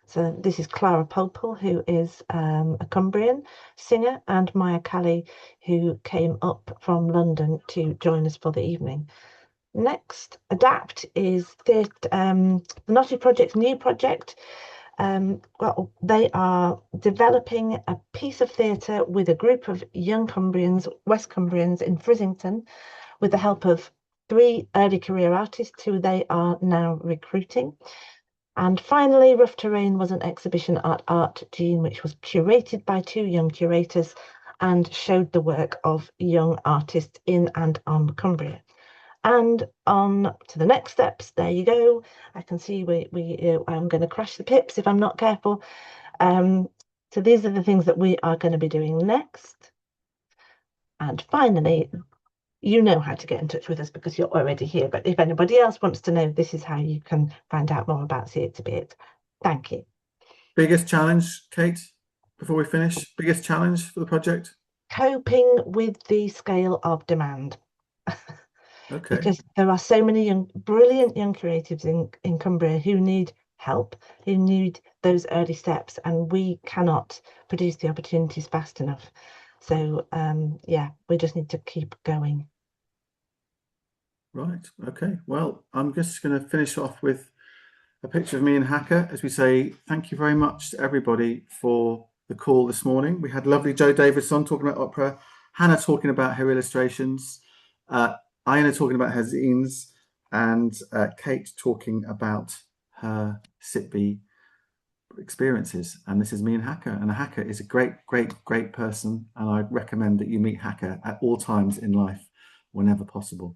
Speaker 6: So this is Clara Popel, who is a Cumbrian singer, and Maya Kelly, who came up from London to join us for the evening. Next, Adapt is the Naughty Project's new project. Well, they are developing a piece of theatre with a group of young Cumbrians, West Cumbrians in Frizzington, with the help of 3 early career artists who they are now recruiting. And finally, Rough Terrain was an exhibition at Art Gene, which was curated by 2 young curators and showed the work of young artists in and on Cumbria. And on to the next steps. There you go. I can see I'm going to crash the pips if I'm not careful. So these are the things that we are going to be doing next. And finally, you know how to get in touch with us because you're already here. But if anybody else wants to know, this is how you can find out more about See It to Be It. Thank you.
Speaker 1: Biggest challenge, Kate, before we finish? Biggest challenge for the project?
Speaker 6: Coping with the scale of demand.
Speaker 1: Okay.
Speaker 6: Because there are so many brilliant young creatives in Cumbria who need help, who need those early steps, and we cannot produce the opportunities fast enough. So yeah, we just need to keep going.
Speaker 1: Right. Okay. Well, I'm just going to finish off with a picture of me and Hacker as we say thank you very much to everybody for the call this morning. We had lovely Jo Davies on talking about opera, Hannah talking about her illustrations, Iona talking about her zines, and Kate talking about her SITB experiences. And this is me and Hacker. And Hacker is a great, great, great person. And I recommend that you meet Hacker at all times in life, whenever possible.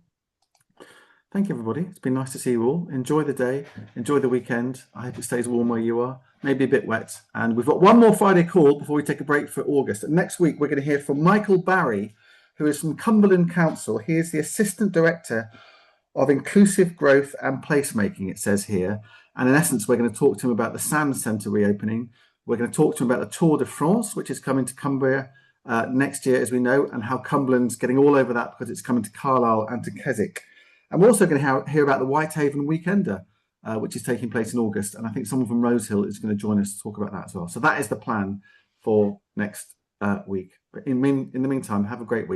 Speaker 1: Thank you, everybody. It's been nice to see you all. Enjoy the day. Enjoy the weekend. I hope it stays warm where you are. Maybe a bit wet. And we've got one more Friday call before we take a break for August. And next week, we're going to hear from Michael Barry, who is from Cumberland Council. He is the Assistant Director of Inclusive Growth and Placemaking, it says here. And in essence, we're going to talk to him about the Sands Centre reopening. We're going to talk to him about the Tour de France, which is coming to Cumbria next year, as we know, and how Cumberland's getting all over that because it's coming to Carlisle and to Keswick. And we're also going to hear about the Whitehaven Weekender, which is taking place in August. And I think someone from Rosehill is going to join us to talk about that as well. So that is the plan for next week. But in the meantime, have a great week.